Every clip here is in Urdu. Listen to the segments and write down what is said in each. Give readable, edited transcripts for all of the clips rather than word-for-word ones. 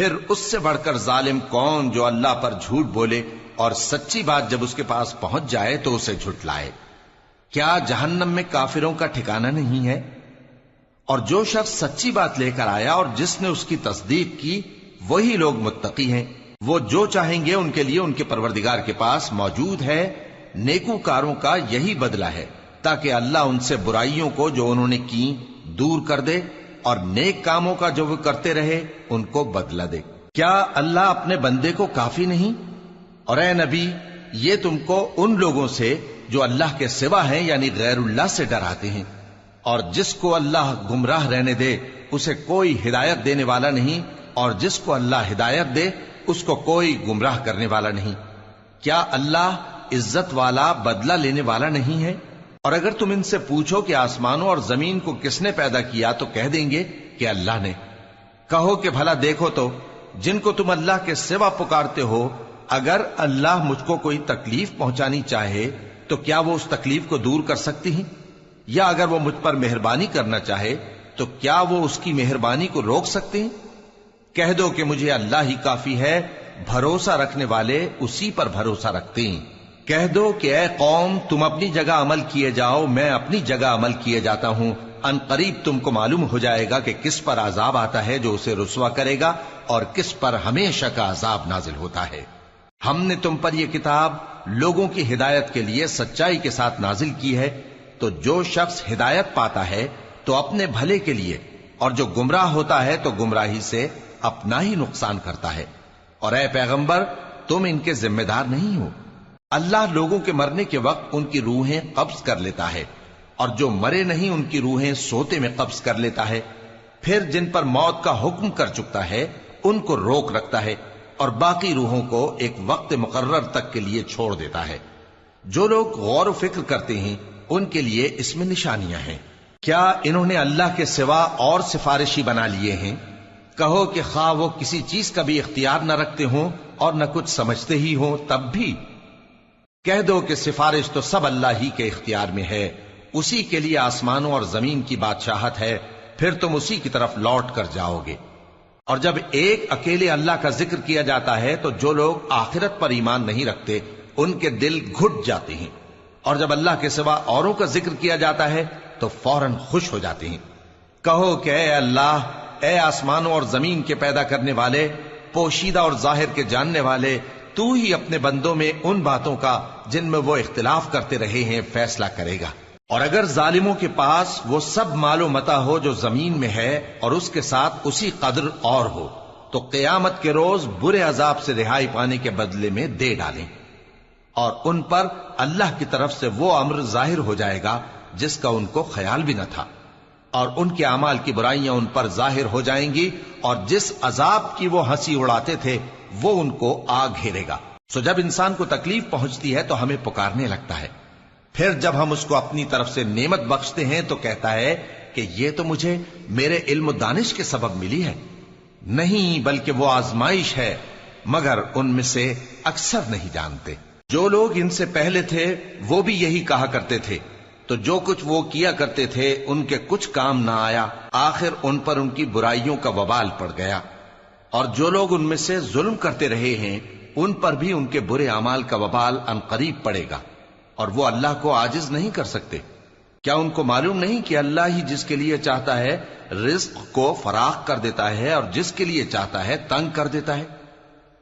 پھر اس سے بڑھ کر ظالم کون جو اللہ پر جھوٹ بولے اور سچی بات جب اس کے پاس پہنچ جائے تو اسے جھٹلائے۔ کیا جہنم میں کافروں کا ٹھکانہ نہیں ہے؟ اور جو شخص سچی بات لے کر آیا اور جس نے اس کی تصدیق کی وہی لوگ متقی ہیں۔ وہ جو چاہیں گے ان کے لیے ان کے پروردگار کے پاس موجود ہے۔ نیکوکاروں کا یہی بدلہ ہے تاکہ اللہ ان سے برائیوں کو جو انہوں نے کی دور کر دے اور نیک کاموں کا جو وہ کرتے رہے ان کو بدلہ دے۔ کیا اللہ اپنے بندے کو کافی نہیں؟ اور اے نبی، یہ تم کو ان لوگوں سے جو اللہ کے سوا ہیں یعنی غیر اللہ سے ڈراتے ہیں، اور جس کو اللہ گمراہ رہنے دے اسے کوئی ہدایت دینے والا نہیں، اور جس کو اللہ ہدایت دے اس کو کوئی گمراہ کرنے والا نہیں۔ کیا اللہ عزت والا بدلہ لینے والا نہیں ہے؟ اور اگر تم ان سے پوچھو کہ آسمانوں اور زمین کو کس نے پیدا کیا تو کہہ دیں گے کہ اللہ نے۔ کہو کہ بھلا دیکھو تو جن کو تم اللہ کے سوا پکارتے ہو، اگر اللہ مجھ کو کوئی تکلیف پہنچانی چاہے تو کیا وہ اس تکلیف کو دور کر سکتی ہیں؟ یا اگر وہ مجھ پر مہربانی کرنا چاہے تو کیا وہ اس کی مہربانی کو روک سکتے ہیں؟ کہہ دو کہ مجھے اللہ ہی کافی ہے، بھروسہ رکھنے والے اسی پر بھروسہ رکھتے ہیں۔ کہہ دو کہ اے قوم تم اپنی جگہ عمل کیے جاؤ، میں اپنی جگہ عمل کیے جاتا ہوں، ان قریب تم کو معلوم ہو جائے گا کہ کس پر عذاب آتا ہے جو اسے رسوا کرے گا اور کس پر ہمیشہ کا عذاب نازل ہوتا ہے۔ ہم نے تم پر یہ کتاب لوگوں کی ہدایت کے لیے سچائی کے ساتھ نازل کی ہے، تو جو شخص ہدایت پاتا ہے تو اپنے بھلے کے لیے، اور جو گمراہ ہوتا ہے تو گمراہی سے اپنا ہی نقصان کرتا ہے۔ اور اے پیغمبر تم ان کے ذمہ دار نہیں ہو۔ اللہ لوگوں کے مرنے کے وقت ان کی روحیں قبض کر لیتا ہے، اور جو مرے نہیں ان کی روحیں سوتے میں قبض کر لیتا ہے، پھر جن پر موت کا حکم کر چکتا ہے ان کو روک رکھتا ہے، اور باقی روحوں کو ایک وقت مقرر تک کے لیے چھوڑ دیتا ہے۔ جو لوگ غور و فکر کرتے ہیں ان کے لیے اس میں نشانیاں ہیں۔ کیا انہوں نے اللہ کے سوا اور سفارشی بنا لیے ہیں؟ کہو کہ خواہ وہ کسی چیز کا بھی اختیار نہ رکھتے ہوں اور نہ کچھ سمجھتے ہی ہوں تب بھی کہہ دو کہ سفارش تو سب اللہ ہی کے اختیار میں ہے، اسی کے لیے آسمانوں اور زمین کی بادشاہت ہے، پھر تم اسی کی طرف لوٹ کر جاؤ گے۔ اور جب ایک اکیلے اللہ کا ذکر کیا جاتا ہے تو جو لوگ آخرت پر ایمان نہیں رکھتے ان کے دل گھٹ جاتے ہیں، اور جب اللہ کے سوا اوروں کا ذکر کیا جاتا ہے تو فوراً خوش ہو جاتے ہیں۔ کہو کہ اے اللہ، اے آسمانوں اور زمین کے پیدا کرنے والے، پوشیدہ اور ظاہر کے جاننے والے، تو ہی اپنے بندوں میں ان باتوں کا جن میں وہ اختلاف کرتے رہے ہیں فیصلہ کرے گا۔ اور اگر ظالموں کے پاس وہ سب مال و متاع ہو جو زمین میں ہے اور اس کے ساتھ اسی قدر اور ہو تو قیامت کے روز برے عذاب سے رہائی پانے کے بدلے میں دے ڈالیں، اور ان پر اللہ کی طرف سے وہ امر ظاہر ہو جائے گا جس کا ان کو خیال بھی نہ تھا، اور ان کے اعمال کی برائیاں ان پر ظاہر ہو جائیں گی، اور جس عذاب کی وہ ہنسی اڑاتے تھے وہ ان کو آ گھیرے گا۔ سو جب انسان کو تکلیف پہنچتی ہے تو ہمیں پکارنے لگتا ہے، پھر جب ہم اس کو اپنی طرف سے نعمت بخشتے ہیں تو کہتا ہے کہ یہ تو مجھے میرے علم و دانش کے سبب ملی ہے۔ نہیں، بلکہ وہ آزمائش ہے، مگر ان میں سے اکثر نہیں جانتے۔ جو لوگ ان سے پہلے تھے وہ بھی یہی کہا کرتے تھے، تو جو کچھ وہ کیا کرتے تھے ان کے کچھ کام نہ آیا، آخر ان پر ان کی برائیوں کا وبال پڑ گیا۔ اور جو لوگ ان میں سے ظلم کرتے رہے ہیں ان پر بھی ان کے برے اعمال کا وبال عنقریب پڑے گا، اور وہ اللہ کو عاجز نہیں کر سکتے۔ کیا ان کو معلوم نہیں کہ اللہ ہی جس کے لیے چاہتا ہے رزق کو فراخ کر دیتا ہے اور جس کے لیے چاہتا ہے تنگ کر دیتا ہے؟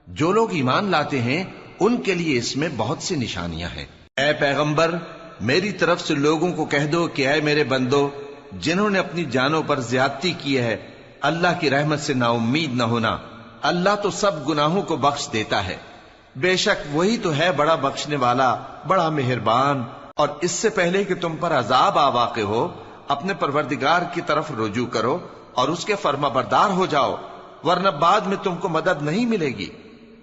جو لوگ ایمان لاتے ہیں ان کے لیے اس میں بہت سی نشانیاں ہیں۔ اے پیغمبر، میری طرف سے لوگوں کو کہہ دو کہ اے میرے بندو، جنہوں نے اپنی جانوں پر زیادتی کی ہے، اللہ کی رحمت سے نا امید نہ ہونا۔ اللہ تو سب گناہوں کو بخش دیتا ہے، بے شک وہی تو ہے بڑا بخشنے والا، بڑا مہربان۔ اور اس سے پہلے کہ تم پر عذاب آ واقع ہو، اپنے پروردگار کی طرف رجوع کرو اور اس کے فرما بردار ہو جاؤ، ورنہ بعد میں تم کو مدد نہیں ملے گی۔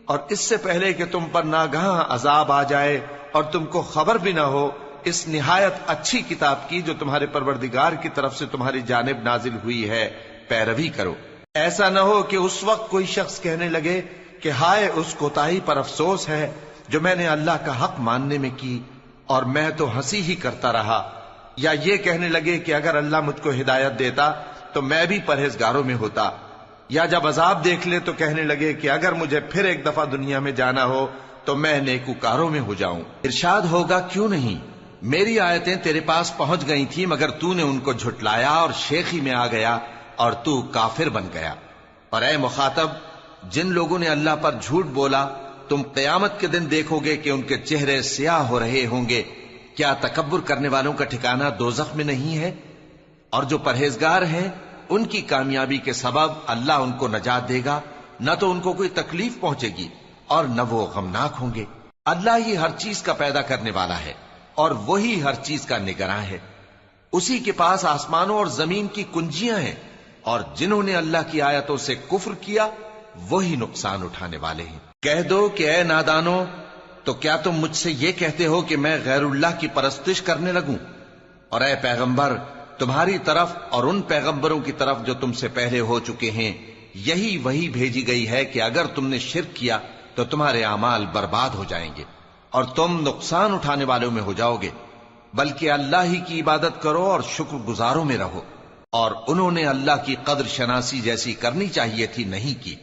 اور اس سے پہلے کہ تم پر ناگہاں عذاب آ جائے اور تم کو خبر بھی نہ ہو، اس نہایت اچھی کتاب کی جو تمہارے پروردگار کی طرف سے تمہاری جانب نازل ہوئی ہے پیروی کرو۔ ایسا نہ ہو کہ اس وقت کوئی شخص کہنے لگے کہ ہائے اس کوتاہی پر افسوس ہے جو میں نے اللہ کا حق ماننے میں کی، اور میں تو ہنسی ہی کرتا رہا، یا یہ کہنے لگے کہ اگر اللہ مجھ کو ہدایت دیتا تو میں بھی پرہیزگاروں میں ہوتا۔ یا جب عذاب دیکھ لے تو کہنے لگے کہ اگر مجھے پھر ایک دفعہ دنیا میں جانا ہو تو میں نیکوکاروں میں ہو جاؤں۔ ارشاد ہوگا کیوں نہیں، میری آیتیں تیرے پاس پہنچ گئی تھی مگر تو نے ان کو جھٹلایا اور شیخی میں آ گیا اور تو کافر بن گیا۔ اور اے مخاطب، جن لوگوں نے اللہ پر جھوٹ بولا تم قیامت کے دن دیکھو گے کہ ان کے چہرے سیاہ ہو رہے ہوں گے۔ کیا تکبر کرنے والوں کا ٹھکانہ دوزخ میں نہیں ہے؟ اور جو پرہیزگار ہیں ان کی کامیابی کے سبب اللہ ان کو نجات دے گا، نہ تو ان کو کوئی تکلیف پہنچے گی اور نہ وہ غمناک ہوں گے۔ اللہ ہی ہر چیز کا پیدا کرنے والا ہے اور وہی ہر چیز کا نگراں ہے۔ اسی کے پاس آسمانوں اور زمین کی کنجیاں ہیں، اور جنہوں نے اللہ کی آیتوں سے کفر کیا وہی نقصان اٹھانے والے ہیں۔ کہہ دو کہ اے نادانو، تو کیا تم مجھ سے یہ کہتے ہو کہ میں غیر اللہ کی پرستش کرنے لگوں؟ اور اے پیغمبر، تمہاری طرف اور ان پیغمبروں کی طرف جو تم سے پہلے ہو چکے ہیں یہی وہی بھیجی گئی ہے کہ اگر تم نے شرک کیا تو تمہارے اعمال برباد ہو جائیں گے اور تم نقصان اٹھانے والوں میں ہو جاؤ گے، بلکہ اللہ ہی کی عبادت کرو اور شکر گزاروں میں رہو۔ اور انہوں نے اللہ کی قدر شناسی جیسی کرنی چاہیے تھی نہیں کی۔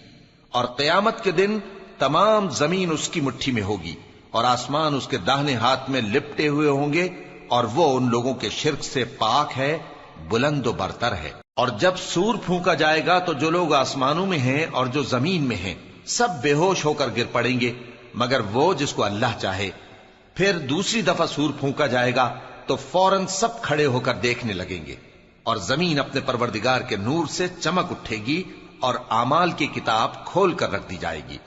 اور قیامت کے دن تمام زمین اس کی مٹھی میں ہوگی اور آسمان اس کے داہنے ہاتھ میں لپٹے ہوئے ہوں گے، اور وہ ان لوگوں کے شرک سے پاک ہے، بلند و برتر ہے۔ اور جب سور پھونکا جائے گا تو جو لوگ آسمانوں میں ہیں اور جو زمین میں ہیں سب بے ہوش ہو کر گر پڑیں گے مگر وہ جس کو اللہ چاہے۔ پھر دوسری دفعہ سور پھونکا جائے گا تو فوراً سب کھڑے ہو کر دیکھنے لگیں گے، اور زمین اپنے پروردگار کے نور سے چمک اٹھے گی اور اعمال کی کتاب کھول کر رکھ دی جائے گی،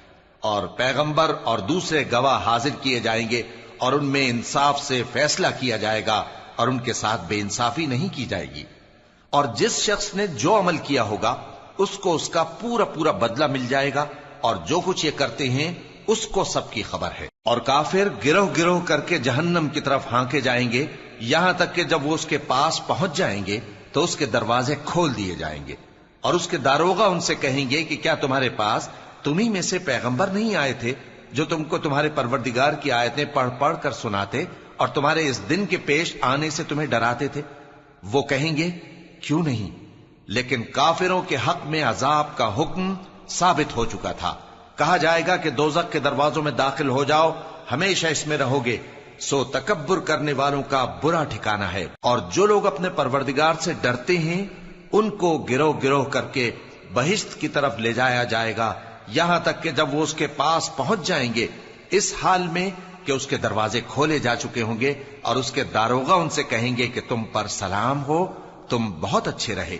اور پیغمبر اور دوسرے گواہ حاضر کیے جائیں گے، اور ان میں انصاف سے فیصلہ کیا جائے گا اور ان کے ساتھ بے انصافی نہیں کی جائے گی۔ اور جس شخص نے جو عمل کیا ہوگا اس کو اس کا پورا پورا بدلہ مل جائے گا، اور جو کچھ یہ کرتے ہیں اس کو سب کی خبر ہے۔ اور کافر گروہ گروہ کر کے جہنم کی طرف ہانکے جائیں گے، یہاں تک کہ جب وہ اس کے پاس پہنچ جائیں گے تو اس کے دروازے کھول دیے جائیں گے، اور اس کے داروغہ ان سے کہیں گے کہ کیا تمہارے پاس تمہیں میں سے پیغمبر نہیں آئے تھے جو تم کو تمہارے پروردگار کی آیتیں پڑھ پڑھ کر سناتے اور تمہارے اس دن کے پیش آنے سے تمہیں ڈراتے تھے؟ وہ کہیں گے کیوں نہیں، لیکن کافروں کے حق میں عذاب کا حکم ثابت ہو چکا تھا۔ کہا جائے گا کہ دوزخ کے دروازوں میں داخل ہو جاؤ، ہمیشہ اس میں رہو گے، سو تکبر کرنے والوں کا برا ٹھکانہ ہے۔ اور جو لوگ اپنے پروردگار سے ڈرتے ہیں ان کو گروہ گروہ کر کے بہشت کی طرف لے جایا جائے گا، یہاں تک کہ جب وہ اس کے پاس پہنچ جائیں گے اس حال میں کہ اس کے دروازے کھولے جا چکے ہوں گے، اور اس کے داروغہ ان سے کہیں گے کہ تم پر سلام ہو، تم بہت اچھے رہے،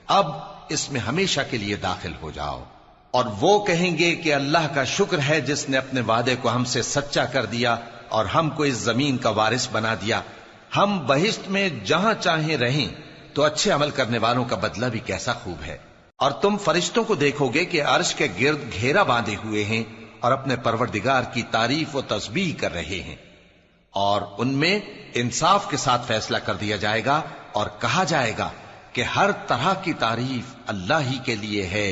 اب اس میں ہمیشہ کے لیے داخل ہو جاؤ۔ اور وہ کہیں گے کہ اللہ کا شکر ہے جس نے اپنے وعدے کو ہم سے سچا کر دیا اور ہم کو اس زمین کا وارث بنا دیا، ہم بہشت میں جہاں چاہیں رہیں، تو اچھے عمل کرنے والوں کا بدلہ بھی کیسا خوب ہے۔ اور تم فرشتوں کو دیکھو گے کہ عرش کے گرد گھیرا باندھے ہوئے ہیں اور اپنے پروردگار کی تعریف و تسبیح کر رہے ہیں، اور ان میں انصاف کے ساتھ فیصلہ کر دیا جائے گا، اور کہا جائے گا کہ ہر طرح کی تعریف اللہ ہی کے لیے ہے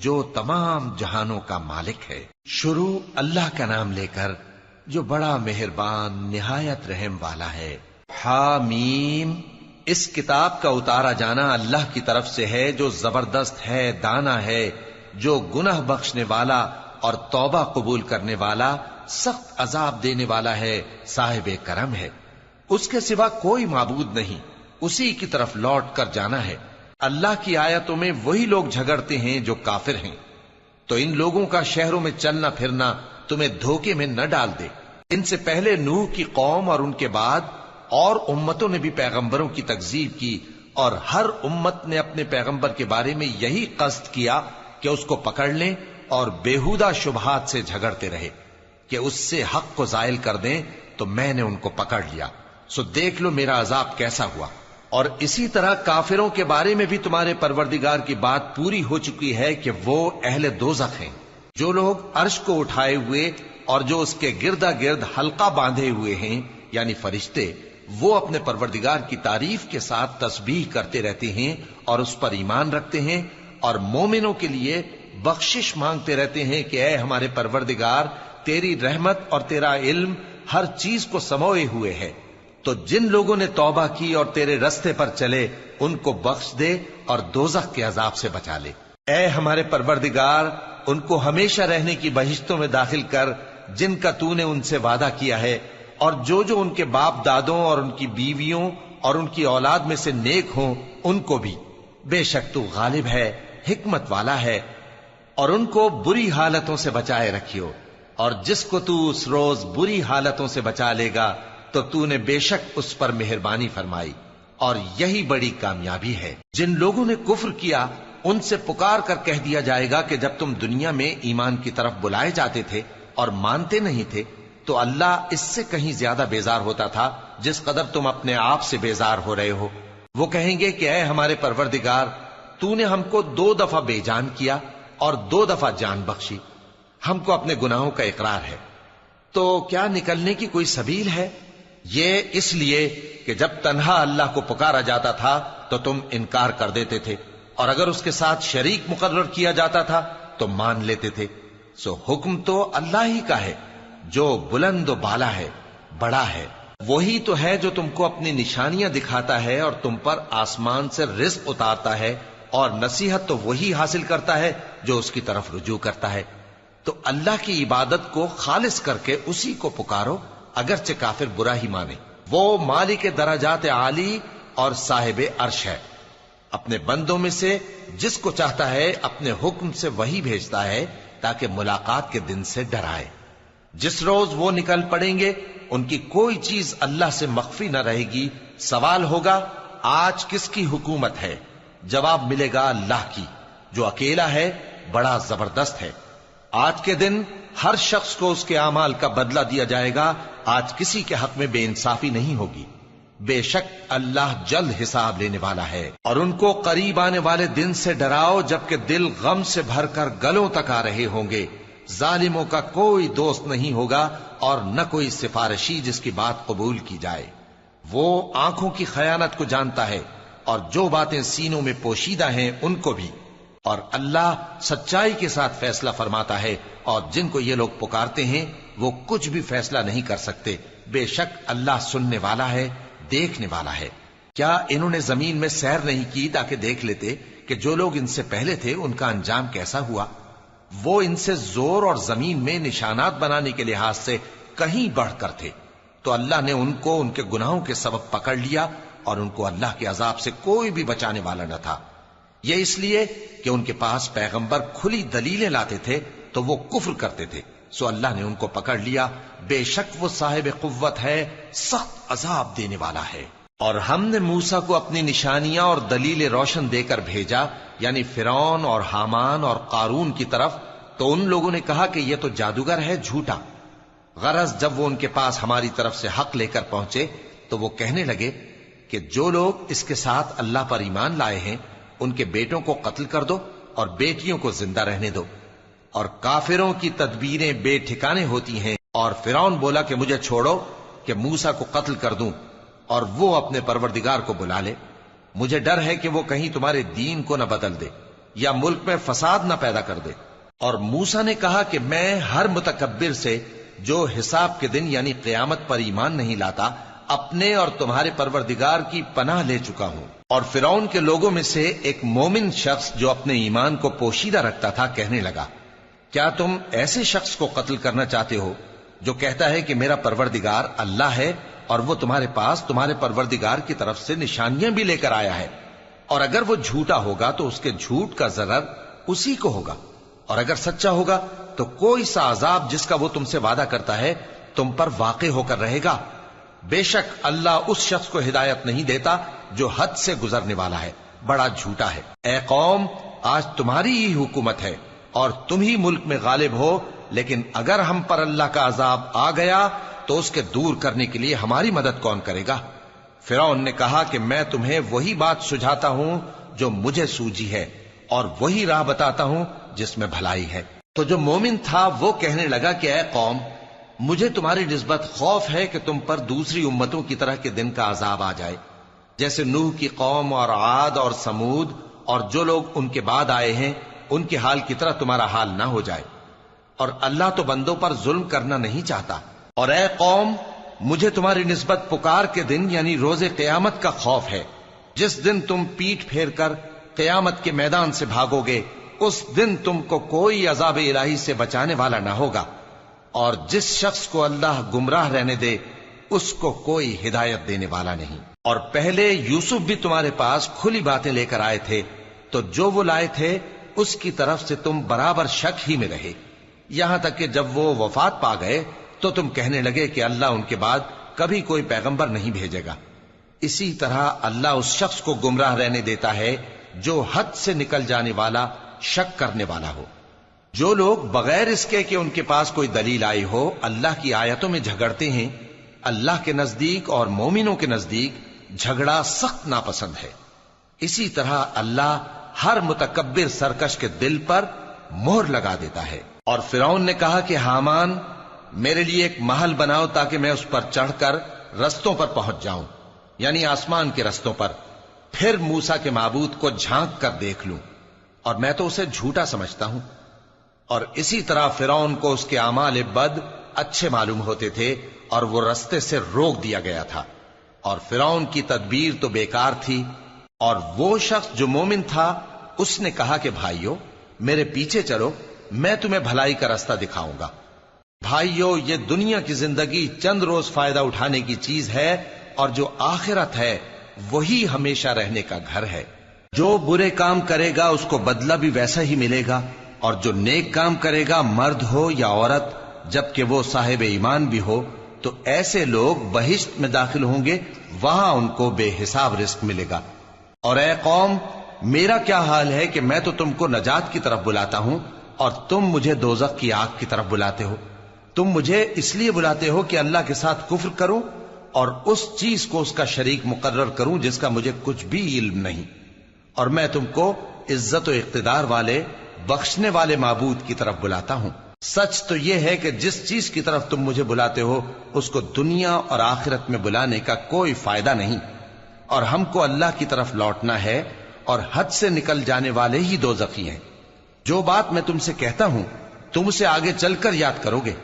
جو تمام جہانوں کا مالک ہے۔ شروع اللہ کا نام لے کر جو بڑا مہربان نہایت رحم والا ہے۔ حامیم، اس کتاب کا اتارا جانا اللہ کی طرف سے ہے جو زبردست ہے، دانا ہے، جو گناہ بخشنے والا اور توبہ قبول کرنے والا، سخت عذاب دینے والا ہے، صاحب کرم ہے۔ اس کے سوا کوئی معبود نہیں، اسی کی طرف لوٹ کر جانا ہے۔ اللہ کی آیتوں میں وہی لوگ جھگڑتے ہیں جو کافر ہیں، تو ان لوگوں کا شہروں میں چلنا پھرنا تمہیں دھوکے میں نہ ڈال دے۔ ان سے پہلے نوح کی قوم اور ان کے بعد اور امتوں نے بھی پیغمبروں کی تکذیب کی، اور ہر امت نے اپنے پیغمبر کے بارے میں یہی قصد کیا کہ اس کو پکڑ لیں اور بیہودہ شبہات سے جھگڑتے رہے کہ اس سے حق کو زائل کر دیں، تو میں نے ان کو پکڑ لیا، سو دیکھ لو میرا عذاب کیسا ہوا۔ اور اسی طرح کافروں کے بارے میں بھی تمہارے پروردگار کی بات پوری ہو چکی ہے کہ وہ اہل دوزخ ہیں۔ جو لوگ عرش کو اٹھائے ہوئے اور جو اس کے گردا گرد حلقہ باندھے ہوئے ہیں یعنی فرشتے، وہ اپنے پروردگار کی تعریف کے ساتھ تسبیح کرتے رہتے ہیں اور اس پر ایمان رکھتے ہیں، اور مومنوں کے لیے بخشش مانگتے رہتے ہیں کہ اے ہمارے پروردگار، تیری رحمت اور تیرا علم ہر چیز کو سموئے ہوئے ہے، تو جن لوگوں نے توبہ کی اور تیرے رستے پر چلے ان کو بخش دے اور دوزخ کے عذاب سے بچا لے۔ اے ہمارے پروردگار، ان کو ہمیشہ رہنے کی بہشتوں میں داخل کر جن کا تو نے ان سے وعدہ کیا ہے، اور جو جو ان کے باپ دادوں اور ان کی بیویوں اور ان کی اولاد میں سے نیک ہوں ان کو بھی۔ بے شک تو غالب ہے، حکمت والا ہے۔ اور ان کو بری حالتوں سے بچائے رکھیو، اور جس کو تو اس روز بری حالتوں سے بچا لے گا تو نے بے شک اس پر مہربانی فرمائی، اور یہی بڑی کامیابی ہے۔ جن لوگوں نے کفر کیا ان سے پکار کر کہہ دیا جائے گا کہ جب تم دنیا میں ایمان کی طرف بلائے جاتے تھے اور مانتے نہیں تھے تو اللہ اس سے کہیں زیادہ بیزار ہوتا تھا جس قدر تم اپنے آپ سے بیزار ہو رہے ہو۔ وہ کہیں گے کہ اے ہمارے پروردگار، تو نے ہم کو 2 دفعہ بے جان کیا اور 2 دفعہ جان بخشی، ہم کو اپنے گناہوں کا اقرار ہے، تو کیا نکلنے کی کوئی سبیل ہے؟ یہ اس لیے کہ جب تنہا اللہ کو پکارا جاتا تھا تو تم انکار کر دیتے تھے، اور اگر اس کے ساتھ شریک مقرر کیا جاتا تھا تو مان لیتے تھے۔ سو حکم تو اللہ ہی کا ہے جو بلند و بالا ہے، بڑا ہے۔ وہی تو ہے جو تم کو اپنی نشانیاں دکھاتا ہے اور تم پر آسمان سے رزق اتارتا ہے، اور نصیحت تو وہی حاصل کرتا ہے جو اس کی طرف رجوع کرتا ہے۔ تو اللہ کی عبادت کو خالص کر کے اسی کو پکارو، اگرچہ کافر برا ہی مانے۔ وہ مالک درجات عالی اور صاحب عرش ہے، اپنے بندوں میں سے جس کو چاہتا ہے اپنے حکم سے وہی بھیجتا ہے تاکہ ملاقات کے دن سے ڈرائے۔ جس روز وہ نکل پڑیں گے ان کی کوئی چیز اللہ سے مخفی نہ رہے گی۔ سوال ہوگا آج کس کی حکومت ہے؟ جواب ملے گا اللہ کی، جو اکیلا ہے، بڑا زبردست ہے۔ آج کے دن ہر شخص کو اس کے اعمال کا بدلہ دیا جائے گا۔ آج کسی کے حق میں بے انصافی نہیں ہوگی۔ بے شک اللہ جلد حساب لینے والا ہے۔ اور ان کو قریب آنے والے دن سے ڈراؤ جبکہ دل غم سے بھر کر گلوں تک آ رہے ہوں گے۔ ظالموں کا کوئی دوست نہیں ہوگا اور نہ کوئی سفارشی جس کی بات قبول کی جائے۔ وہ آنکھوں کی خیانت کو جانتا ہے اور جو باتیں سینوں میں پوشیدہ ہیں ان کو بھی۔ اور اللہ سچائی کے ساتھ فیصلہ فرماتا ہے، اور جن کو یہ لوگ پکارتے ہیں وہ کچھ بھی فیصلہ نہیں کر سکتے۔ بے شک اللہ سننے والا ہے، دیکھنے والا ہے۔ کیا انہوں نے زمین میں سیر نہیں کی تاکہ دیکھ لیتے کہ جو لوگ ان سے پہلے تھے ان کا انجام کیسا ہوا؟ وہ ان سے زور اور زمین میں نشانات بنانے کے لحاظ سے کہیں بڑھ کر تھے، تو اللہ نے ان کو ان کے گناہوں کے سبب پکڑ لیا، اور ان کو اللہ کے عذاب سے کوئی بھی بچانے والا نہ تھا۔ یہ اس لیے کہ ان کے پاس پیغمبر کھلی دلیلیں لاتے تھے تو وہ کفر کرتے تھے، سو اللہ نے ان کو پکڑ لیا۔ بے شک وہ صاحب قوت ہے، سخت عذاب دینے والا ہے۔ اور ہم نے موسیٰ کو اپنی نشانیاں اور دلیل روشن دے کر بھیجا، یعنی فرعون اور حامان اور قارون کی طرف، تو ان لوگوں نے کہا کہ یہ تو جادوگر ہے، جھوٹا۔ غرض جب وہ ان کے پاس ہماری طرف سے حق لے کر پہنچے تو وہ کہنے لگے کہ جو لوگ اس کے ساتھ اللہ پر ایمان لائے ہیں ان کے بیٹوں کو قتل کر دو اور بیٹیوں کو زندہ رہنے دو۔ اور کافروں کی تدبیریں بے ٹھکانے ہوتی ہیں۔ اور فرعون بولا کہ مجھے چھوڑو کہ موسیٰ کو قتل کر دوں اور وہ اپنے پروردگار کو بلا لے۔ مجھے ڈر ہے کہ وہ کہیں تمہارے دین کو نہ بدل دے یا ملک میں فساد نہ پیدا کر دے۔ اور موسیٰ نے کہا کہ میں ہر متکبر سے جو حساب کے دن یعنی قیامت پر ایمان نہیں لاتا اپنے اور تمہارے پروردگار کی پناہ لے چکا ہوں۔ اور فرعون کے لوگوں میں سے ایک مومن شخص جو اپنے ایمان کو پوشیدہ رکھتا تھا کہنے لگا، کیا تم ایسے شخص کو قتل کرنا چاہتے ہو جو کہتا ہے کہ میرا پروردگار اللہ ہے اور وہ تمہارے پاس تمہارے پروردگار کی طرف سے نشانیاں بھی لے کر آیا ہے؟ اور اگر وہ جھوٹا ہوگا تو اس کے جھوٹ کا ضرر اسی کو ہوگا، اور اگر سچا ہوگا تو کوئی سا عذاب جس کا وہ تم سے وعدہ کرتا ہے تم پر واقع ہو کر رہے گا۔ بے شک اللہ اس شخص کو ہدایت نہیں دیتا جو حد سے گزرنے والا ہے، بڑا جھوٹا ہے۔ اے قوم، آج تمہاری ہی حکومت ہے اور تم ہی ملک میں غالب ہو، لیکن اگر ہم پر اللہ کا عذاب آ گیا تو اس کے دور کرنے کے لیے ہماری مدد کون کرے گا؟ فرعون نے کہا کہ میں تمہیں وہی بات سجھاتا ہوں جو مجھے سوجی ہے اور وہی راہ بتاتا ہوں جس میں بھلائی ہے۔ تو جو مومن تھا وہ کہنے لگا کہ اے قوم، مجھے تمہاری نسبت خوف ہے کہ تم پر دوسری امتوں کی طرح کے دن کا عذاب آ جائے، جیسے نوح کی قوم اور عاد اور سمود اور جو لوگ ان کے بعد آئے ہیں ان کے حال کی طرح تمہارا حال نہ ہو جائے۔ اور اللہ تو بندوں پر ظلم کرنا نہیں چاہتا۔ اور اے قوم، مجھے تمہاری نسبت پکار کے دن یعنی روز قیامت کا خوف ہے، جس دن تم پیٹھ پھیر کر قیامت کے میدان سے بھاگو گے۔ اس دن تم کو کوئی عذاب الہی سے بچانے والا نہ ہوگا، اور جس شخص کو اللہ گمراہ رہنے دے اس کو کوئی ہدایت دینے والا نہیں۔ اور پہلے یوسف بھی تمہارے پاس کھلی باتیں لے کر آئے تھے، تو جو وہ لائے تھے اس کی طرف سے تم برابر شک ہی میں رہے، یہاں تک کہ جب وہ وفات پا گئے تو تم کہنے لگے کہ اللہ ان کے بعد کبھی کوئی پیغمبر نہیں بھیجے گا۔ اسی طرح اللہ اس شخص کو گمراہ رہنے دیتا ہے جو حد سے نکل جانے والا، شک کرنے والا ہو۔ جو لوگ بغیر اس کے کہ ان کے پاس کوئی دلیل آئی ہو اللہ کی آیتوں میں جھگڑتے ہیں، اللہ کے نزدیک اور مومنوں کے نزدیک جھگڑا سخت ناپسند ہے۔ اسی طرح اللہ ہر متکبر سرکش کے دل پر مہر لگا دیتا ہے۔ اور فرعون نے کہا کہ حامان میرے لیے ایک محل بناؤ تاکہ میں اس پر چڑھ کر رستوں پر پہنچ جاؤں، یعنی آسمان کے رستوں پر، پھر موسیٰ کے معبود کو جھانک کر دیکھ لوں، اور میں تو اسے جھوٹا سمجھتا ہوں۔ اور اسی طرح فرعون کو اس کے اعمال بد اچھے معلوم ہوتے تھے اور وہ رستے سے روک دیا گیا تھا، اور فرعون کی تدبیر تو بیکار تھی۔ اور وہ شخص جو مومن تھا اس نے کہا کہ بھائیو میرے پیچھے چلو، میں تمہیں بھلائی کا رستہ دکھاؤں گا۔ بھائیو یہ دنیا کی زندگی چند روز فائدہ اٹھانے کی چیز ہے، اور جو آخرت ہے وہی ہمیشہ رہنے کا گھر ہے۔ جو برے کام کرے گا اس کو بدلہ بھی ویسا ہی ملے گا، اور جو نیک کام کرے گا مرد ہو یا عورت جبکہ وہ صاحب ایمان بھی ہو تو ایسے لوگ بہشت میں داخل ہوں گے، وہاں ان کو بے حساب رزق ملے گا۔ اور اے قوم میرا کیا حال ہے کہ میں تو تم کو نجات کی طرف بلاتا ہوں اور تم مجھے دوزخ کی آگ کی طرف بلاتے ہو۔ تم مجھے اس لیے بلاتے ہو کہ اللہ کے ساتھ کفر کروں اور اس چیز کو اس کا شریک مقرر کروں جس کا مجھے کچھ بھی علم نہیں، اور میں تم کو عزت و اقتدار والے بخشنے والے معبود کی طرف بلاتا ہوں۔ سچ تو یہ ہے کہ جس چیز کی طرف تم مجھے بلاتے ہو اس کو دنیا اور آخرت میں بلانے کا کوئی فائدہ نہیں، اور ہم کو اللہ کی طرف لوٹنا ہے، اور حد سے نکل جانے والے ہی دوزخی ہیں۔ جو بات میں تم سے کہتا ہوں تم اسے آگے چل کر یاد کرو گے،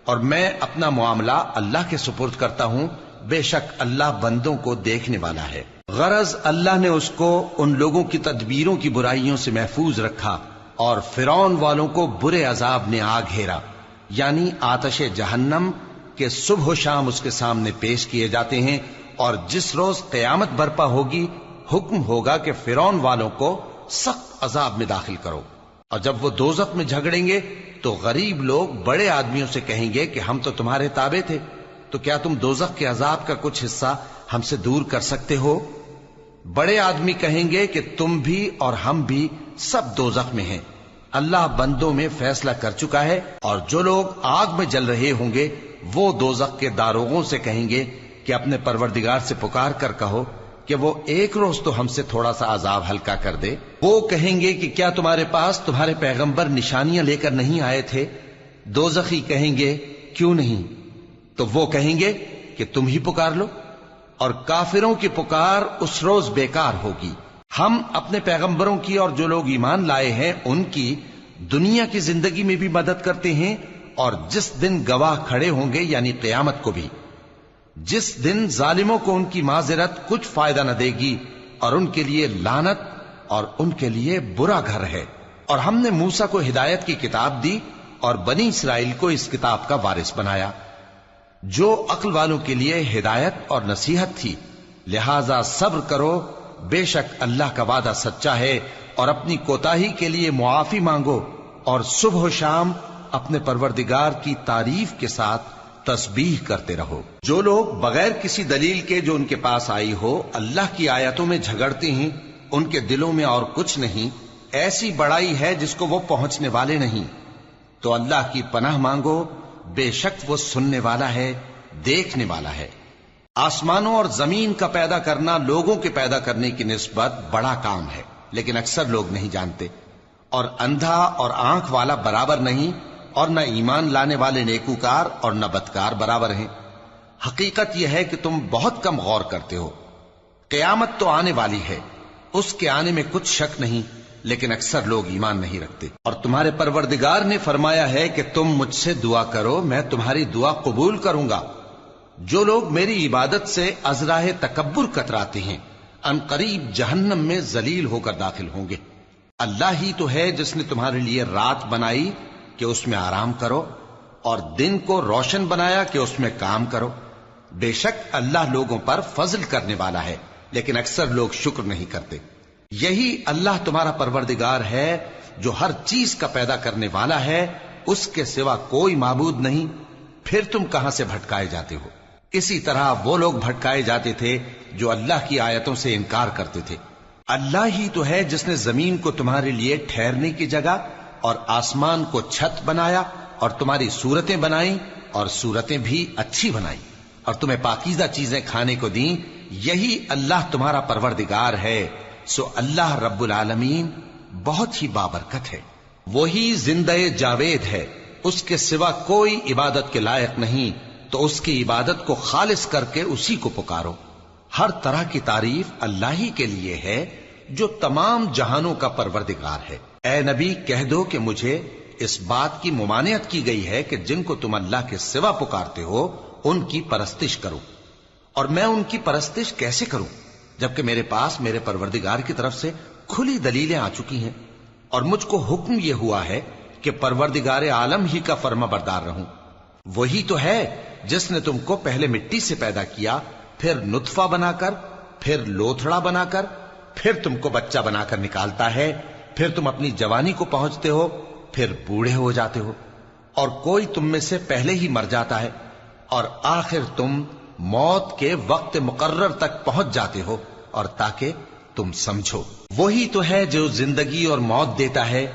اور میں اپنا معاملہ اللہ کے سپرد کرتا ہوں، بے شک اللہ بندوں کو دیکھنے والا ہے۔ غرض اللہ نے اس کو ان لوگوں کی تدبیروں کی برائیوں سے محفوظ رکھا، اور فرعون والوں کو برے عذاب نے آ گھیرا، یعنی آتش جہنم کے صبح و شام اس کے سامنے پیش کیے جاتے ہیں، اور جس روز قیامت برپا ہوگی حکم ہوگا کہ فرعون والوں کو سخت عذاب میں داخل کرو۔ اور جب وہ دوزخ میں جھگڑیں گے تو غریب لوگ بڑے آدمیوں سے کہیں گے کہ ہم تو تمہارے تابع تھے، تو کیا تم دوزخ کے عذاب کا کچھ حصہ ہم سے دور کر سکتے ہو؟ بڑے آدمی کہیں گے کہ تم بھی اور ہم بھی سب دوزخ میں ہیں، اللہ بندوں میں فیصلہ کر چکا ہے۔ اور جو لوگ آگ میں جل رہے ہوں گے وہ دوزخ کے داروغوں سے کہیں گے کہ اپنے پروردگار سے پکار کر کہو کہ وہ ایک روز تو ہم سے تھوڑا سا عذاب ہلکا کر دے۔ وہ کہیں گے کہ کیا تمہارے پاس تمہارے پیغمبر نشانیاں لے کر نہیں آئے تھے؟ دوزخی کہیں گے کیوں نہیں؟ تو وہ کہیں گے کہ تم ہی پکار لو، اور کافروں کی پکار اس روز بیکار ہوگی۔ ہم اپنے پیغمبروں کی اور جو لوگ ایمان لائے ہیں ان کی دنیا کی زندگی میں بھی مدد کرتے ہیں، اور جس دن گواہ کھڑے ہوں گے یعنی قیامت کو بھی، جس دن ظالموں کو ان کی معذرت کچھ فائدہ نہ دے گی، اور ان کے لیے لعنت اور ان کے لیے برا گھر ہے۔ اور ہم نے موسیٰ کو ہدایت کی کتاب دی اور بنی اسرائیل کو اس کتاب کا وارث بنایا، جو عقل والوں کے لیے ہدایت اور نصیحت تھی۔ لہذا صبر کرو، بے شک اللہ کا وعدہ سچا ہے، اور اپنی کوتاہی کے لیے معافی مانگو، اور صبح و شام اپنے پروردگار کی تعریف کے ساتھ تسبیح کرتے رہو۔ جو لوگ بغیر کسی دلیل کے جو ان کے پاس آئی ہو اللہ کی آیتوں میں جھگڑتے ہیں، ان کے دلوں میں اور کچھ نہیں، ایسی بڑائی ہے جس کو وہ پہنچنے والے نہیں۔ تو اللہ کی پناہ مانگو، بے شک وہ سننے والا ہے، دیکھنے والا ہے۔ آسمانوں اور زمین کا پیدا کرنا لوگوں کے پیدا کرنے کی نسبت بڑا کام ہے، لیکن اکثر لوگ نہیں جانتے۔ اور اندھا اور آنکھ والا برابر نہیں، اور نہ ایمان لانے والے نیکوکار اور نہ بدکار برابر ہیں۔ حقیقت یہ ہے کہ تم بہت کم غور کرتے ہو۔ قیامت تو آنے والی ہے، اس کے آنے میں کچھ شک نہیں، لیکن اکثر لوگ ایمان نہیں رکھتے۔ اور تمہارے پروردگار نے فرمایا ہے کہ تم مجھ سے دعا کرو، میں تمہاری دعا قبول کروں گا۔ جو لوگ میری عبادت سے ازراہ تکبر کتراتے ہیں ان قریب جہنم میں ذلیل ہو کر داخل ہوں گے۔ اللہ ہی تو ہے جس نے تمہارے لیے رات بنائی کہ اس میں آرام کرو اور دن کو روشن بنایا کہ اس میں کام کرو. بے شک اللہ لوگوں پر فضل کرنے والا ہے لیکن اکثر لوگ شکر نہیں کرتے. یہی اللہ تمہارا پروردگار ہے جو ہر چیز کا پیدا کرنے والا ہے، اس کے سوا کوئی معبود نہیں. پھر تم کہاں سے بھٹکائے جاتے ہو؟ اسی طرح وہ لوگ بھٹکائے جاتے تھے جو اللہ کی آیتوں سے انکار کرتے تھے. اللہ ہی تو ہے جس نے زمین کو تمہارے لیے ٹھہرنے کی جگہ اور آسمان کو چھت بنایا اور تمہاری صورتیں بنائیں اور صورتیں بھی اچھی بنائیں اور تمہیں پاکیزہ چیزیں کھانے کو دیں. یہی اللہ تمہارا پروردگار ہے. سو اللہ رب العالمین بہت ہی بابرکت ہے. وہی زندہ جاوید ہے، اس کے سوا کوئی عبادت کے لائق نہیں، تو اس کی عبادت کو خالص کر کے اسی کو پکارو. ہر طرح کی تعریف اللہ ہی کے لیے ہے جو تمام جہانوں کا پروردگار ہے. اے نبی کہہ دو کہ مجھے اس بات کی ممانعت کی گئی ہے کہ جن کو تم اللہ کے سوا پکارتے ہو ان کی پرستش کرو، اور میں ان کی پرستش کیسے کروں جبکہ میرے پاس میرے پروردگار کی طرف سے کھلی دلیلیں آ چکی ہیں اور مجھ کو حکم یہ ہوا ہے کہ پروردگار عالم ہی کا فرما بردار رہوں. وہی تو ہے جس نے تم کو پہلے مٹی سے پیدا کیا، پھر نطفہ بنا کر، پھر لوتھڑا بنا کر، پھر تم کو بچہ بنا کر نکالتا ہے، پھر تم اپنی جوانی کو پہنچتے ہو، پھر بوڑھے ہو جاتے ہو، اور کوئی تم میں سے پہلے ہی مر جاتا ہے، اور آخر تم موت کے وقت مقرر تک پہنچ جاتے ہو. اور تاکہ تم سمجھو وہی تو ہے جو زندگی اور موت دیتا ہے.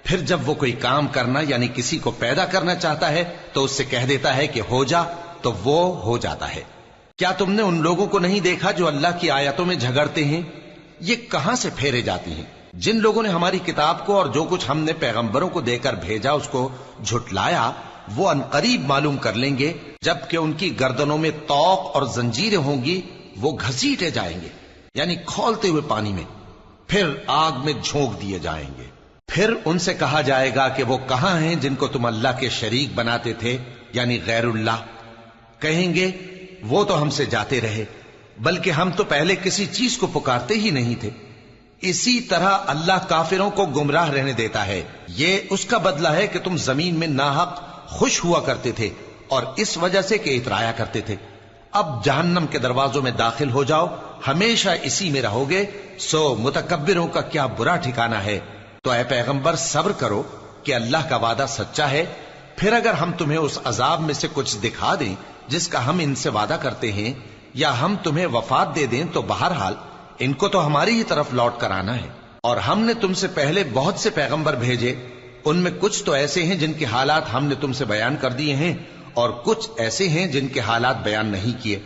پھر جب وہ کوئی کام کرنا یعنی کسی کو پیدا کرنا چاہتا ہے تو اس سے کہہ دیتا ہے کہ ہو جا، تو وہ ہو جاتا ہے. کیا تم نے ان لوگوں کو نہیں دیکھا جو اللہ کی آیتوں میں جھگڑتے ہیں؟ یہ کہاں سے پھیرے جاتی ہیں؟ جن لوگوں نے ہماری کتاب کو اور جو کچھ ہم نے پیغمبروں کو دے کر بھیجا اس کو جھٹلایا، وہ انقریب معلوم کر لیں گے جبکہ ان کی گردنوں میں طوق اور زنجیریں ہوں گی، وہ گھسیٹے جائیں گے یعنی کھولتے ہوئے پانی میں، پھر آگ میں جھونک دیے جائیں گے. پھر ان سے کہا جائے گا کہ وہ کہاں ہیں جن کو تم اللہ کے شریک بناتے تھے یعنی غیر اللہ؟ کہیں گے وہ تو ہم سے جاتے رہے، بلکہ ہم تو پہلے کسی چیز کو پکارتے ہی نہیں تھے. اسی طرح اللہ کافروں کو گمراہ رہنے دیتا ہے. یہ اس کا بدلہ ہے کہ تم زمین میں ناحق خوش ہوا کرتے تھے اور اس وجہ سے کہ اترایا کرتے تھے. اب جہنم کے دروازوں میں داخل ہو جاؤ، ہمیشہ اسی میں رہو گے. سو متکبروں کا کیا برا ٹھکانہ ہے. تو اے پیغمبر صبر کرو کہ اللہ کا وعدہ سچا ہے. پھر اگر ہم تمہیں اس عذاب میں سے کچھ دکھا دیں جس کا ہم ان سے وعدہ کرتے ہیں، یا ہم تمہیں وفات دے دیں، تو بہرحال ان کو تو ہماری ہی طرف لوٹ کر آنا ہے. اور ہم نے تم سے پہلے بہت سے پیغمبر بھیجے، ان میں کچھ تو ایسے ہیں جن کے حالات ہم نے تم سے بیان کر دیے ہیں، اور کچھ ایسے ہیں جن کے حالات بیان نہیں کیے.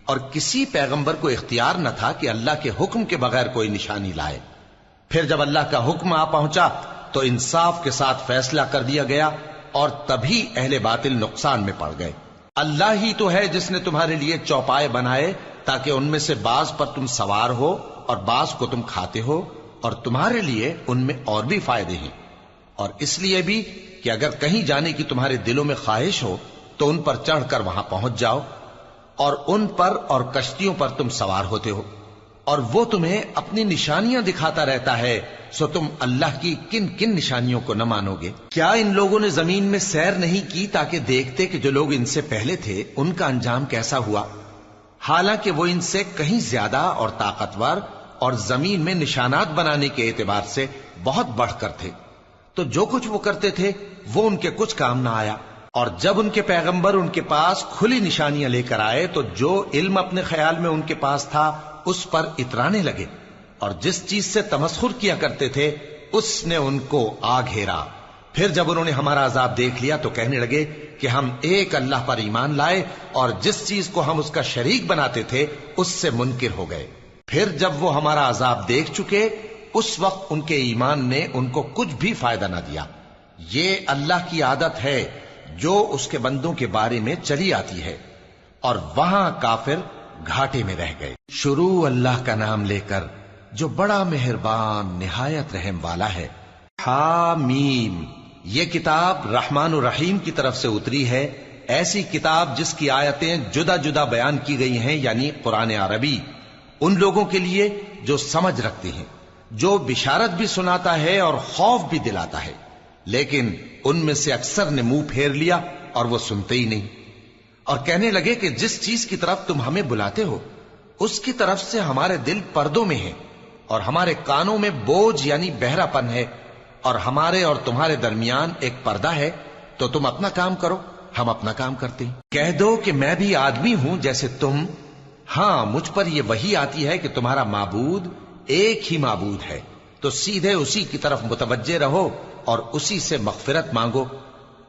اور کسی پیغمبر کو اختیار نہ تھا کہ اللہ کے حکم کے بغیر کوئی نشانی لائے. پھر جب اللہ کا حکم آ پہنچا تو انصاف کے ساتھ فیصلہ کر دیا گیا، اور تبھی اہل باطل نقصان میں پڑ گئے. اللہ ہی تو ہے جس نے تمہارے لیے چوپائے بنائے تاکہ ان میں سے بعض پر تم سوار ہو اور بعض کو تم کھاتے ہو، اور تمہارے لیے ان میں اور بھی فائدے ہیں. اور اس لیے بھی کہ اگر کہیں جانے کی تمہارے دلوں میں خواہش ہو تو ان پر چڑھ کر وہاں پہنچ جاؤ، اور ان پر اور کشتیوں پر تم سوار ہوتے ہو، اور وہ تمہیں اپنی نشانیاں دکھاتا رہتا ہے. سو تم اللہ کی کن کن نشانیوں کو نہ مانو گے؟ کیا ان لوگوں نے زمین میں سیر نہیں کی تاکہ دیکھتے کہ جو لوگ ان سے پہلے تھے ان کا انجام کیسا ہوا؟ حالانکہ وہ ان سے کہیں زیادہ اور طاقتور اور زمین میں نشانات بنانے کے اعتبار سے بہت بڑھ کر تھے. تو جو کچھ وہ کرتے تھے وہ ان کے کچھ کام نہ آیا. اور جب ان کے پیغمبر ان کے پاس کھلی نشانیاں لے کر آئے تو جو علم اپنے خیال میں ان کے پاس تھا اس پر اترانے لگے، اور جس چیز سے تمسخر کیا کرتے تھے اس نے ان کو آ گھیرا. پھر جب انہوں نے ہمارا عذاب دیکھ لیا تو کہنے لگے کہ ہم ایک اللہ پر ایمان لائے، اور جس چیز کو ہم اس کا شریک بناتے تھے اس سے منکر ہو گئے. پھر جب وہ ہمارا عذاب دیکھ چکے اس وقت ان کے ایمان نے ان کو کچھ بھی فائدہ نہ دیا. یہ اللہ کی عادت ہے جو اس کے بندوں کے بارے میں چلی آتی ہے. اور وہاں کافر گھاٹے میں رہ گئے. شروع اللہ کا نام لے کر جو بڑا مہربان نہایت رحم والا ہے. حامیم، یہ کتاب رحمان و رحیم کی طرف سے اتری ہے، ایسی کتاب جس کی آیتیں جدا جدا بیان کی گئی ہیں، یعنی قرآن عربی، ان لوگوں کے لیے جو سمجھ رکھتے ہیں، جو بشارت بھی سناتا ہے اور خوف بھی دلاتا ہے، لیکن ان میں سے اکثر نے منہ پھیر لیا اور وہ سنتے ہی نہیں، اور کہنے لگے کہ جس چیز کی طرف تم ہمیں بلاتے ہو اس کی طرف سے ہمارے دل پردوں میں ہیں، اور ہمارے کانوں میں بوجھ یعنی بہرا پن ہے، اور ہمارے اور تمہارے درمیان ایک پردہ ہے، تو تم اپنا کام کرو، ہم اپنا کام کرتے ہیں۔ کہہ دو کہ میں بھی آدمی ہوں جیسے تم، ہاں مجھ پر یہ وحی آتی ہے کہ تمہارا معبود ایک ہی معبود ہے، تو سیدھے اسی کی طرف متوجہ رہو اور اسی سے مغفرت مانگو۔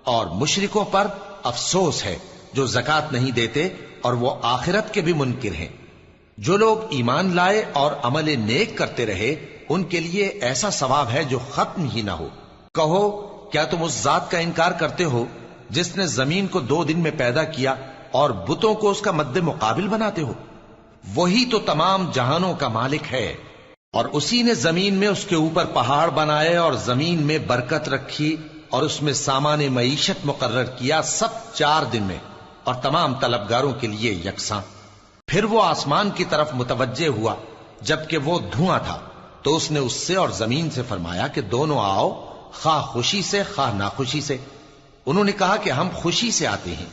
اور مشرکوں پر افسوس ہے جو زکوٰۃ نہیں دیتے اور وہ آخرت کے بھی منکر ہیں۔ جو لوگ ایمان لائے اور عمل نیک کرتے رہے ان کے لیے ایسا ثواب ہے جو ختم ہی نہ ہو۔ کہو کیا تم اس ذات کا انکار کرتے ہو جس نے زمین کو 2 دن میں پیدا کیا اور بتوں کو اس کا مد مقابل بناتے ہو؟ وہی تو تمام جہانوں کا مالک ہے، اور اسی نے زمین میں اس کے اوپر پہاڑ بنائے اور زمین میں برکت رکھی اور اس میں سامان معیشت مقرر کیا، سب 4 دن میں، اور تمام طلبگاروں کے لیے یکساں۔ پھر وہ آسمان کی طرف متوجہ ہوا جبکہ وہ دھواں تھا، تو اس نے اس سے اور زمین سے فرمایا کہ دونوں آؤ، خواہ خوشی سے خواہ ناخوشی سے۔ انہوں نے کہا کہ ہم خوشی سے آتے ہیں۔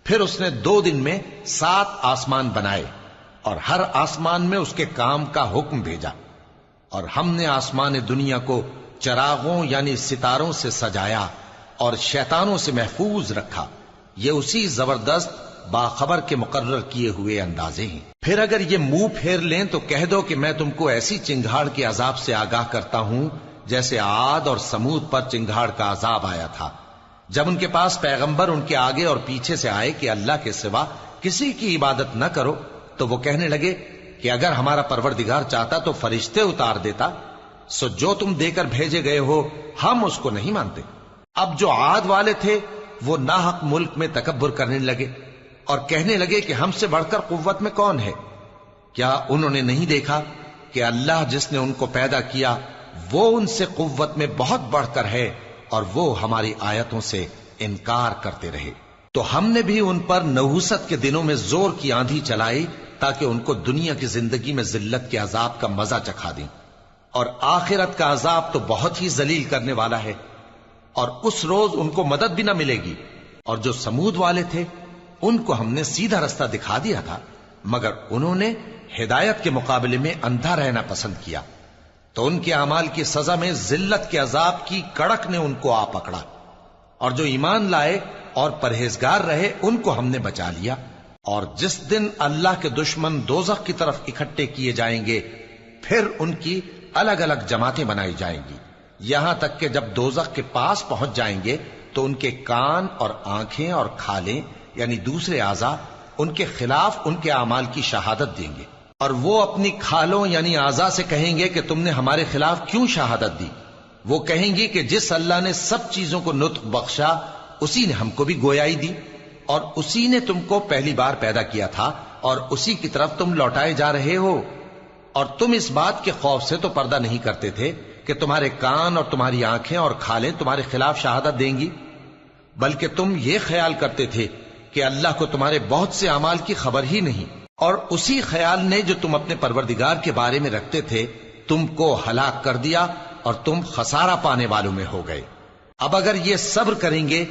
پھر اس نے 2 دن میں 7 آسمان بنائے اور ہر آسمان میں اس کے کام کا حکم بھیجا، اور ہم نے آسمان دنیا کو چراغوں یعنی ستاروں سے سجایا اور شیطانوں سے محفوظ رکھا۔ یہ اسی زبردست باخبر کے مقرر کیے ہوئے اندازے ہیں۔ پھر اگر یہ منہ پھیر لیں تو کہہ دو کہ میں تم کو ایسی چنگھاڑ کے عذاب سے آگاہ کرتا ہوں جیسے عاد اور سمود پر چنگھاڑ کا عذاب آیا تھا، جب ان کے پاس پیغمبر ان کے آگے اور پیچھے سے آئے کہ اللہ کے سوا کسی کی عبادت نہ کرو، تو وہ کہنے لگے کہ اگر ہمارا پروردگار چاہتا تو فرشتے اتار دیتا، سو جو تم دے کر بھیجے گئے ہو ہم اس کو نہیں مانتے۔ اب جو عاد والے تھے وہ ناحق ملک میں تکبر کرنے لگے اور کہنے لگے کہ ہم سے بڑھ کر قوت میں کون ہے؟ کیا انہوں نے نہیں دیکھا کہ اللہ جس نے ان کو پیدا کیا وہ ان سے قوت میں بہت بڑھ کر ہے، اور وہ ہماری آیتوں سے انکار کرتے رہے۔ تو ہم نے بھی ان پر نحوست کے دنوں میں زور کی آندھی چلائی تاکہ ان کو دنیا کی زندگی میں ذلت کے عذاب کا مزہ چکھا دیں، اور آخرت کا عذاب تو بہت ہی ذلیل کرنے والا ہے، اور اس روز ان کو مدد بھی نہ ملے گی۔ اور جو سمود والے تھے ان کو ہم نے سیدھا رستہ دکھا دیا تھا، مگر انہوں نے ہدایت کے مقابلے میں اندھا رہنا پسند کیا، تو ان کے اعمال کی سزا میں ذلت کے عذاب کی کڑک نے ان کو آ پکڑا۔ اور جو ایمان لائے اور پرہیزگار رہے ان کو ہم نے بچا لیا۔ اور جس دن اللہ کے دشمن دوزخ کی طرف اکٹھے کیے جائیں گے پھر ان کی الگ الگ جماعتیں بنائی جائیں گی، یہاں تک کہ جب دوزخ کے پاس پہنچ جائیں گے تو ان کے کان اور آنکھیں اور کھالیں یعنی دوسرے اعضاء ان کے خلاف ان کے اعمال کی شہادت دیں گے، اور وہ اپنی کھالوں یعنی اعضاء سے کہیں گے کہ تم نے ہمارے خلاف کیوں شہادت دی؟ وہ کہیں گی کہ جس اللہ نے سب چیزوں کو نطق بخشا اسی نے ہم کو بھی گویائی دی، اور اسی نے تم کو پہلی بار پیدا کیا تھا اور اسی کی طرف تم لوٹائے جا رہے ہو۔ اور تم اس بات کے خوف سے تو پردہ نہیں کرتے تھے کہ تمہارے کان اور تمہاری آنکھیں اور کھالیں تمہارے خلاف شہادت دیں گی، بلکہ تم یہ خیال کرتے تھے کہ اللہ کو تمہارے بہت سے اعمال کی خبر ہی نہیں، اور اسی خیال نے جو تم اپنے پروردگار کے بارے میں رکھتے تھے تم کو ہلاک کر دیا اور تم خسارہ پانے والوں میں ہو گئے۔ اب اگر یہ صبر کریں گے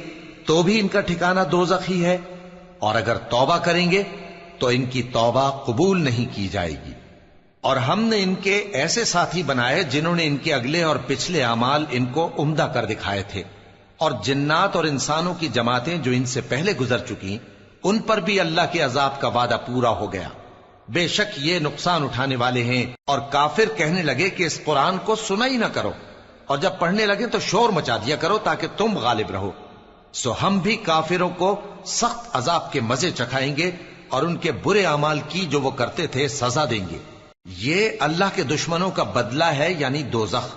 تو بھی ان کا ٹھکانہ دوزخ ہی ہے، اور اگر توبہ کریں گے تو ان کی توبہ قبول نہیں کی جائے گی۔ اور ہم نے ان کے ایسے ساتھی بنائے جنہوں نے ان کے اگلے اور پچھلے اعمال ان کو عمدہ کر دکھائے تھے، اور جنات اور انسانوں کی جماعتیں جو ان سے پہلے گزر چکی ان پر بھی اللہ کے عذاب کا وعدہ پورا ہو گیا۔ بے شک یہ نقصان اٹھانے والے ہیں۔ اور کافر کہنے لگے کہ اس قرآن کو سنا ہی نہ کرو، اور جب پڑھنے لگے تو شور مچا دیا کرو تاکہ تم غالب رہو۔ سو ہم بھی کافروں کو سخت عذاب کے مزے چکھائیں گے اور ان کے برے اعمال کی جو وہ کرتے تھے سزا دیں گے۔ یہ اللہ کے دشمنوں کا بدلہ ہے یعنی دوزخ،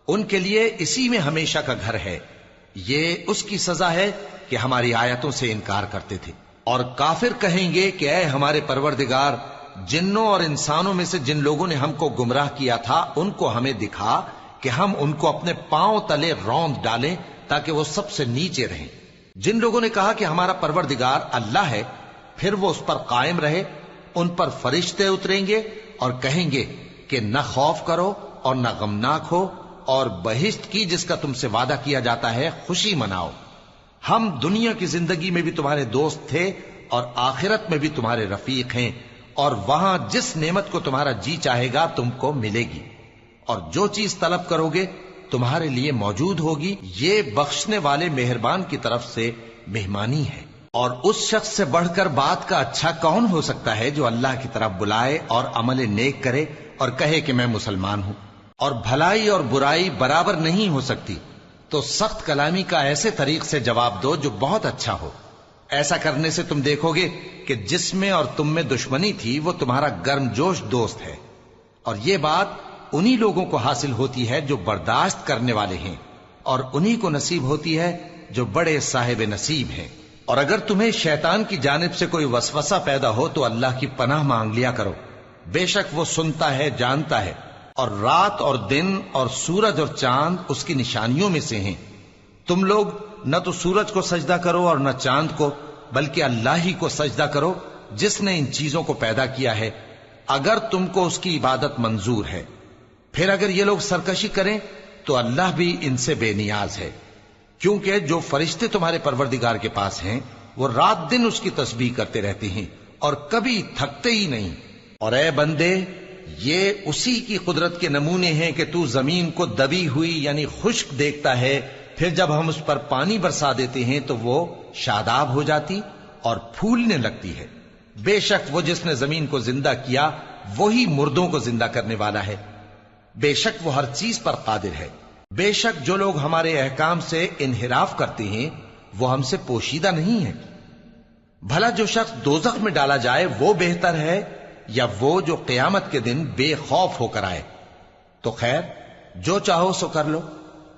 ان کے لیے اسی میں ہمیشہ کا گھر ہے۔ یہ اس کی سزا ہے کہ ہماری آیتوں سے انکار کرتے تھے۔ اور کافر کہیں گے کہ اے ہمارے پروردگار، جنوں اور انسانوں میں سے جن لوگوں نے ہم کو گمراہ کیا تھا ان کو ہمیں دکھا کہ ہم ان کو اپنے پاؤں تلے روند ڈالیں تاکہ وہ سب سے نیچے رہیں۔ جن لوگوں نے کہا کہ ہمارا پروردگار اللہ ہے پھر وہ اس پر قائم رہے، ان پر فرشتے اتریں گے اور کہیں گے کہ نہ خوف کرو اور نہ غمناک ہو، اور بہشت کی جس کا تم سے وعدہ کیا جاتا ہے خوشی مناؤ۔ ہم دنیا کی زندگی میں بھی تمہارے دوست تھے اور آخرت میں بھی تمہارے رفیق ہیں، اور وہاں جس نعمت کو تمہارا جی چاہے گا تم کو ملے گی، اور جو چیز طلب کرو گے تمہارے لیے موجود ہوگی۔ یہ بخشنے والے مہربان کی طرف سے مہمانی ہے۔ اور اس شخص سے بڑھ کر بات کا اچھا کون ہو سکتا ہے جو اللہ کی طرف بلائے اور عمل نیک کرے اور کہے کہ میں مسلمان ہوں۔ اور بھلائی اور برائی برابر نہیں ہو سکتی، تو سخت کلامی کا ایسے طریق سے جواب دو جو بہت اچھا ہو۔ ایسا کرنے سے تم دیکھو گے کہ جس میں اور تم میں دشمنی تھی وہ تمہارا گرم جوش دوست ہے، اور یہ بات انہی لوگوں کو حاصل ہوتی ہے جو برداشت کرنے والے ہیں، اور انہی کو نصیب ہوتی ہے جو بڑے صاحب نصیب ہیں۔ اور اگر تمہیں شیطان کی جانب سے کوئی وسوسہ پیدا ہو تو اللہ کی پناہ مانگ لیا کرو، بے شک وہ سنتا ہے، جانتا ہے۔ اور رات اور دن اور سورج اور چاند اس کی نشانیوں میں سے ہیں۔ تم لوگ نہ تو سورج کو سجدہ کرو اور نہ چاند کو، بلکہ اللہ ہی کو سجدہ کرو جس نے ان چیزوں کو پیدا کیا ہے، اگر تم کو اس کی عبادت منظور ہے۔ پھر اگر یہ لوگ سرکشی کریں تو اللہ بھی ان سے بے نیاز ہے، کیونکہ جو فرشتے تمہارے پروردگار کے پاس ہیں وہ رات دن اس کی تسبیح کرتے رہتے ہیں اور کبھی تھکتے ہی نہیں۔ اور اے بندے، یہ اسی کی قدرت کے نمونے ہیں کہ تو زمین کو دبی ہوئی یعنی خشک دیکھتا ہے، پھر جب ہم اس پر پانی برسا دیتے ہیں تو وہ شاداب ہو جاتی اور پھولنے لگتی ہے۔ بے شک وہ جس نے زمین کو زندہ کیا وہی مردوں کو زندہ کرنے والا ہے، بے شک وہ ہر چیز پر قادر ہے۔ بے شک جو لوگ ہمارے احکام سے انحراف کرتے ہیں وہ ہم سے پوشیدہ نہیں ہے۔ بھلا جو شخص دوزخ میں ڈالا جائے وہ بہتر ہے یا وہ جو قیامت کے دن بے خوف ہو کر آئے؟ تو خیر، جو چاہو سو کر لو،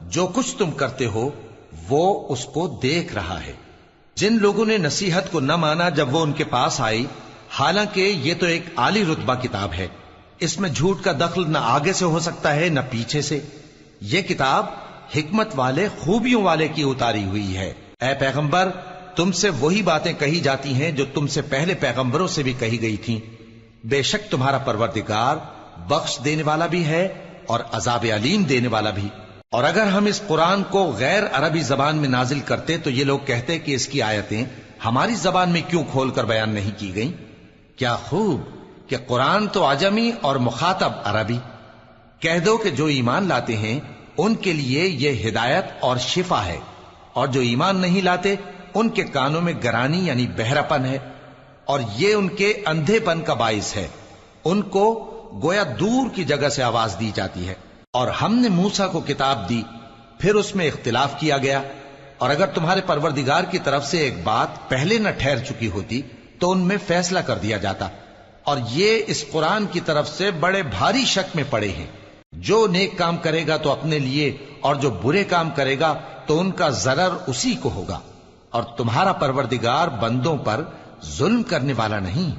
جو کچھ تم کرتے ہو وہ اس کو دیکھ رہا ہے۔ جن لوگوں نے نصیحت کو نہ مانا جب وہ ان کے پاس آئی، حالانکہ یہ تو ایک عالی رتبہ کتاب ہے، اس میں جھوٹ کا دخل نہ آگے سے ہو سکتا ہے نہ پیچھے سے۔ یہ کتاب حکمت والے، خوبیوں والے کی اتاری ہوئی ہے۔ اے پیغمبر، تم سے وہی باتیں کہی جاتی ہیں جو تم سے پہلے پیغمبروں سے بھی کہی گئی تھیں۔ بے شک تمہارا پروردگار بخش دینے والا بھی ہے اور عذاب علیم دینے والا بھی۔ اور اگر ہم اس قرآن کو غیر عربی زبان میں نازل کرتے تو یہ لوگ کہتے کہ اس کی آیتیں ہماری زبان میں کیوں کھول کر بیان نہیں کی گئیں؟ کیا خوب کہ قرآن تو عجمی اور مخاطب عربی۔ کہہ دو کہ جو ایمان لاتے ہیں ان کے لیے یہ ہدایت اور شفا ہے، اور جو ایمان نہیں لاتے ان کے کانوں میں گرانی یعنی بہراپن ہے، اور یہ ان کے اندھے پن کا باعث ہے۔ ان کو گویا دور کی جگہ سے آواز دی جاتی ہے۔ اور ہم نے موسیٰ کو کتاب دی، پھر اس میں اختلاف کیا گیا، اور اگر تمہارے پروردگار کی طرف سے ایک بات پہلے نہ ٹھہر چکی ہوتی تو ان میں فیصلہ کر دیا جاتا۔ اور یہ اس قرآن کی طرف سے بڑے بھاری شک میں پڑے ہیں۔ جو نیک کام کرے گا تو اپنے لیے، اور جو برے کام کرے گا تو ان کا ضرر اسی کو ہوگا، اور تمہارا پروردگار بندوں پر ظلم کرنے والا نہیں۔